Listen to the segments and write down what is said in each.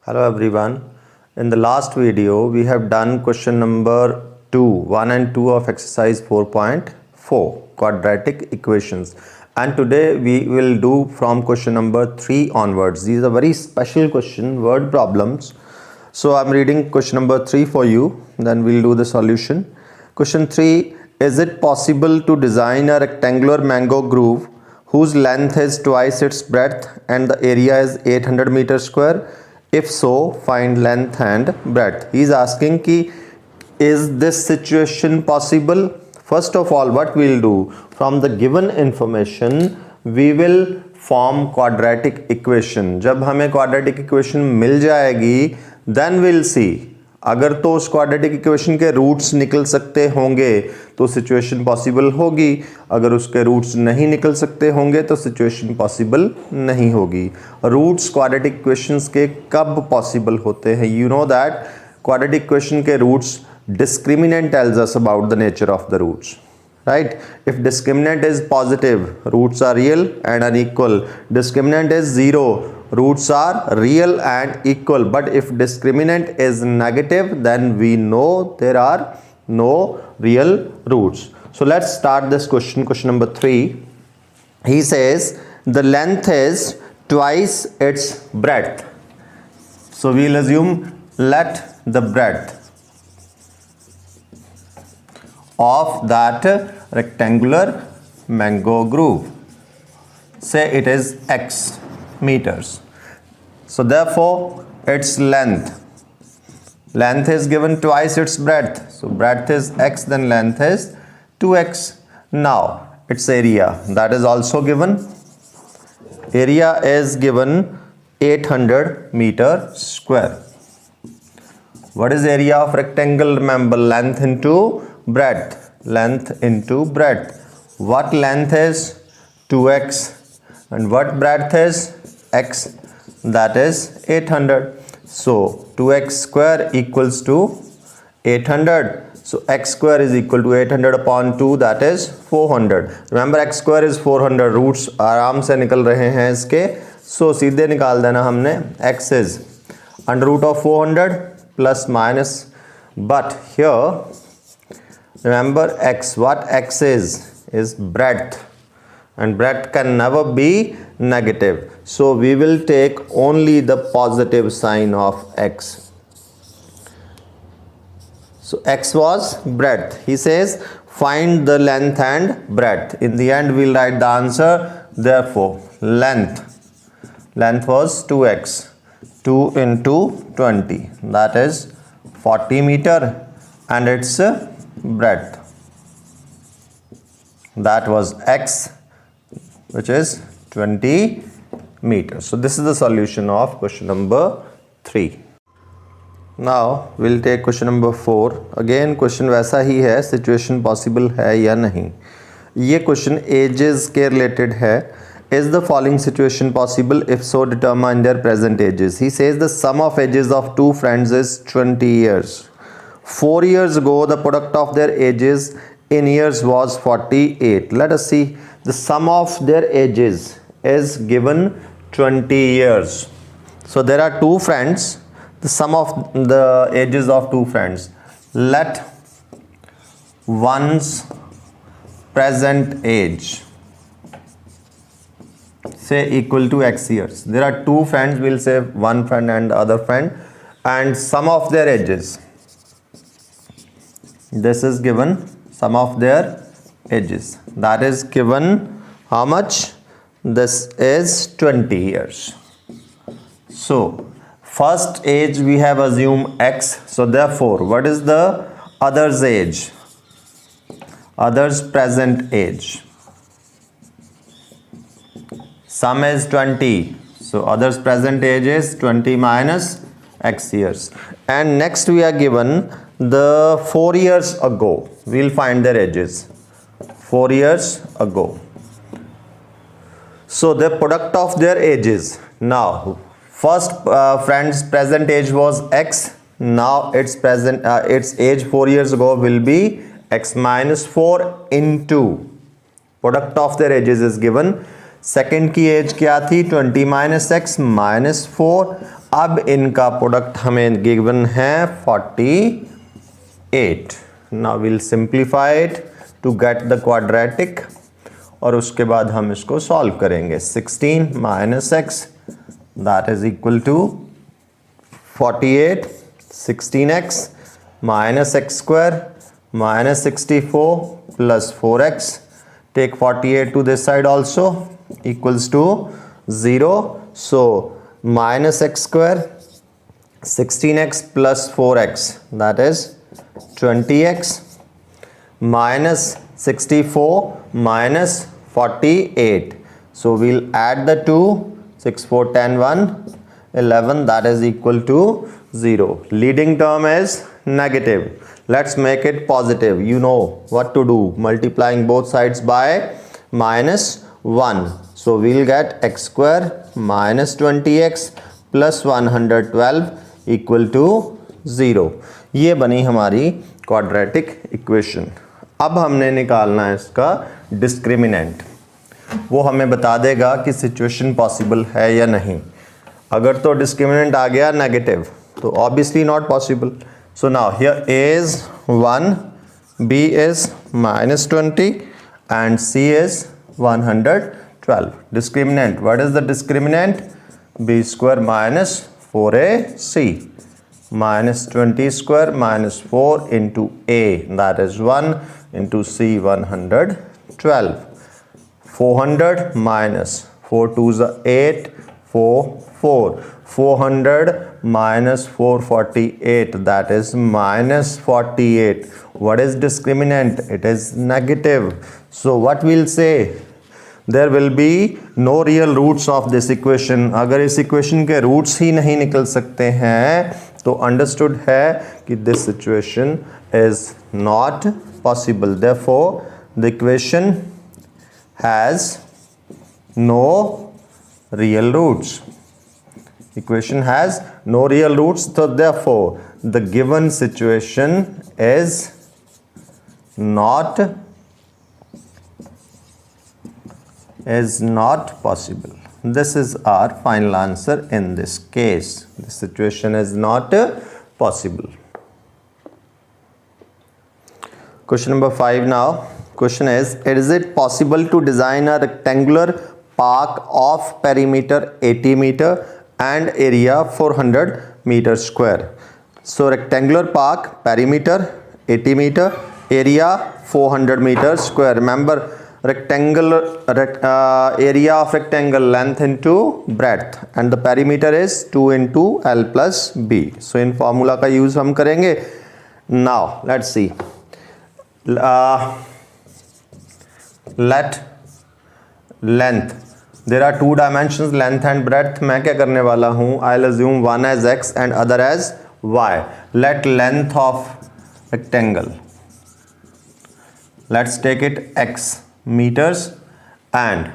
Hello everyone. In the last video, we have done question number 2, 1 and 2 of exercise 4.4, quadratic equations. And today we will do from question number 3 onwards. These are very special question, word problems. So I'm reading question number 3 for you, then we'll do the solution. Question 3, is it possible to design a rectangular mango groove whose length is twice its breadth and the area is 800 meters square? If so, find length and breadth. He is asking ki, is this situation possible? First of all, what we'll do, from the given information, we will form quadratic equation. जब हमें quadratic equation मिल जाएगी, then we'll see. अगर तो उस quadratic equation के roots निकल सकते होंगे तो सिचुएशन पॉसिबल होगी, अगर उसके रूट्स नहीं निकल सकते होंगे तो सिचुएशन पॉसिबल नहीं होगी. रूट्स क्वाड्रेटिक इक्वेशंस के कब पॉसिबल होते हैं? You know that quadratic equation के roots discriminant tells us about the nature of the roots. Right? If discriminant is positive, roots are real and unequal. Discriminant is 0, roots are real and equal. But if discriminant is negative, then we know there are no real roots. So let's start this question. Question number 3. He says the length is twice its breadth. So we'll assume let the breadth of that rectangular mango groove, say it is x meters. So therefore its length is given twice its breadth. So breadth is x, then length is 2x. Now its area, that is also given. Area is given 800 meter square. What is area of rectangle? Remember, length into breadth. Length into breadth. What length is? 2x. And what breadth is? X. That is 800. So 2x square equals to 800. So x square is equal to 800 upon 2, that is 400. Remember, x square is 400. Roots आराम से निकल रहे हैं इसके. So सीधे निकाल देना हमने. X is under root of 400 plus minus. But here remember x, what x is breadth, and breadth can never be negative. So we will take only the positive sign of x. So x was breadth. He says find the length and breadth. In the end we'll write the answer. Therefore length was 2x. 2 into 20, that is 40 meter, and its breadth, that was x, which is 20 meters. So this is the solution of question number 3. Now we'll take question number 4. Again question वैसा ही है, situation possible है या नहीं. ये question ages के related है. Is the following situation possible? If so, determine their present ages. He says the sum of ages of two friends is 20 years. 4 years ago, the product of their ages in years was 48. Let us see. The sum of their ages is given 20 years. So there are two friends. The sum of the ages of two friends. Let one's present age say equal to x years. There are two friends. We'll say one friend and the other friend, and sum of their ages. This is given sum of their ages. That is given how much? This is 20 years. So first age we have assumed x. So therefore what is the other's age? Other's present age. Sum is 20. So others present age is 20 minus x years. And next we are given the 4 years ago. We'll find their ages. 4 years ago. So the product of their ages. Now first friend's present age was x. Now its age 4 years ago will be x minus 4 into product of their ages is given. Second की as क्या थी 20 minus x minus 4 अब इनका product हमें given है 48. Now will simplify it to get the quadratic और उसके बाद हम इसको सॉल्व करेंगे. 16 minus x that is equal to 48. 16x minus x square minus 64 plus 4x. Take 48 to this side also equals to 0. So minus x square 16x plus 4x that is 20x minus 64 minus 48. So we'll add the two. 6 4 10 1 11 that is equal to 0. Leading term is negative. Let's make it positive. You know what to do. Multiplying both sides by minus 1. So we'll get x square minus 20x plus 112 equal to 0. ये बनी हमारी quadratic equation. अब हमने निकालना है इसका discriminant. वो हमें बता देगा कि सिचुएशन पॉसिबल है या नहीं. अगर तो डिस्क्रिमिनेंट आ गया नेगेटिव तो obviously not possible. So now here a is 1, b is -20 and c is 112. Discriminant, what is the discriminant? B square minus 4ac -20 square minus 4 into a that is 1 into c 112. 400 minus 4 2s are 8 4 400 minus 448 that is minus 48. What is discriminant? It is negative. So what we'll say? There will be no real roots of this equation. अगर इस equation के roots ही नहीं निकल सकते हैं तो understood है कि this situation is not possible. Therefore the equation has no real roots. Equation has no real roots, so therefore the given situation is not possible. This is our final answer in this case. The situation is not possible. Question number 5 now. Question is it possible to design a rectangular park of perimeter 80 meter and area 400 meter square? So rectangular park, perimeter 80 meter, area 400 meter square. Remember rectangle, area of rectangle length into breadth and the perimeter is 2 into L plus B. So in formula का use हम करेंगे. Now let's see. Let length, there are two dimensions length and breadth. मैं क्या करने वाला हूँ? I'll assume one as x and other as y. Let length of rectangle, let's take it x meters and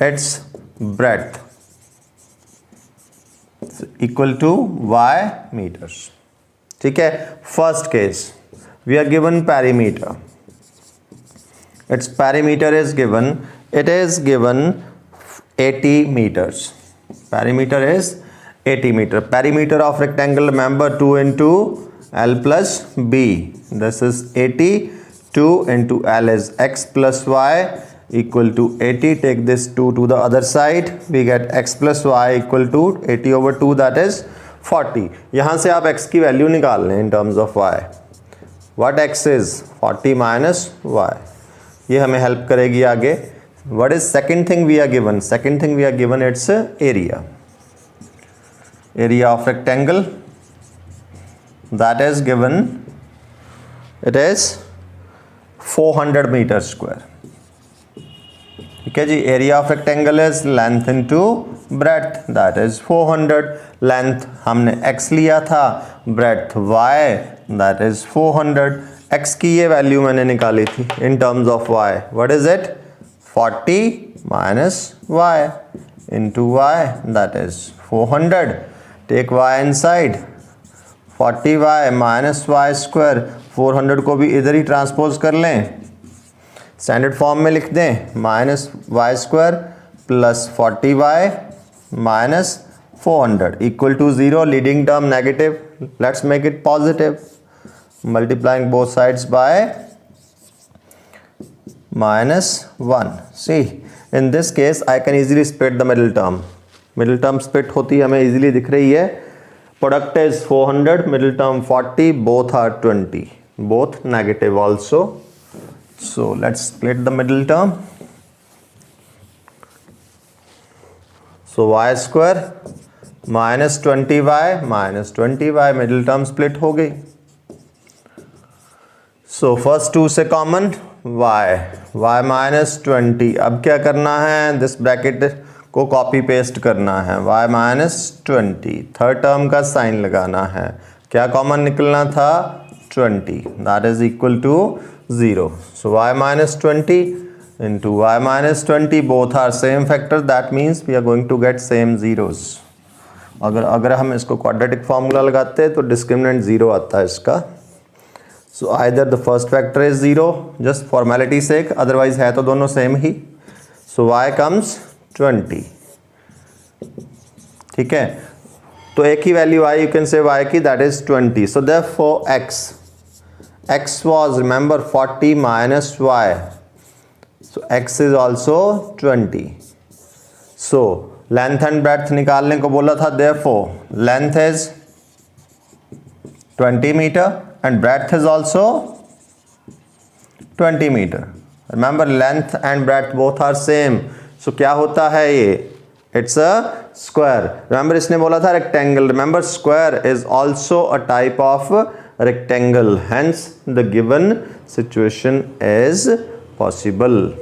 its breadth equal to y meters. ठीक है. First case we are given perimeter. Its perimeter is given, it is given 80 meters. Perimeter is 80 meter. Perimeter of rectangle, remember 2 into L plus B. This is 80. 2 into L is x plus y equal to 80. Take this 2 to the other side. We get x plus y equal to 80 over 2 that is 40. यहाँ से आप x की value निकाल लें in terms of y. What x is? 40 minus y. ये हमें help करेगी आगे. What is second thing we are given? Second thing we are given its area. Area of rectangle that is given, it is 400 meter square. ठीक है जी. Area of rectangle is length into breadth that is 400. Length हमने x लिया था, breadth y that is 400. x की ये value मैंने निकाली थी in terms of y. What is it? 40 minus y into y that is 400. Take y inside. 40y minus y square. 400 को भी इधर ही ट्रांसपोज कर लें, स्टैंडर्ड फॉर्म में लिख दें. Minus y square plus 40y minus 400 equal to 0, leading term negative. Let's make it positive. Multiplying both sides by -1. See, in this case I can easily split the middle term. Middle term split होती हमें easily दिख रही है. Product is 400, middle term 40, both are 20, both negative also. So let's split the middle term. So y square minus 20y middle term split हो गई. So first two से common y minus 20. अब क्या करना है, this bracket को copy paste करना है, y माइनस 20. थर्ड टर्म का साइन लगाना है, क्या कॉमन निकलना था, 20, that is equal to 0. So y minus 20 into y minus 20, both are same factor, that means we are going to get same zeros. अगर हम इसको क्वाड्रेटिक फार्मूला लगाते हैं तो डिस्क्रिमिनेंट 0 आता है इसका. So either the first factor is 0, just formality sake, otherwise है तो दोनों सेम ही. So y comes 20. ठीक है, तो एक ही वैल्यू आई, यू कैन से y की, that is 20. So therefore x was, remember, 40 minus y, so x is also 20. so length and breadth निकालने को बोला था, therefore length is 20 metre and breadth is also 20 metre. Remember, length and breadth both are same. So क्या होता है ये, it's a square. Remember, इसने बोला था rectangle. Remember, square is also a type of rectangle, hence the given situation is possible.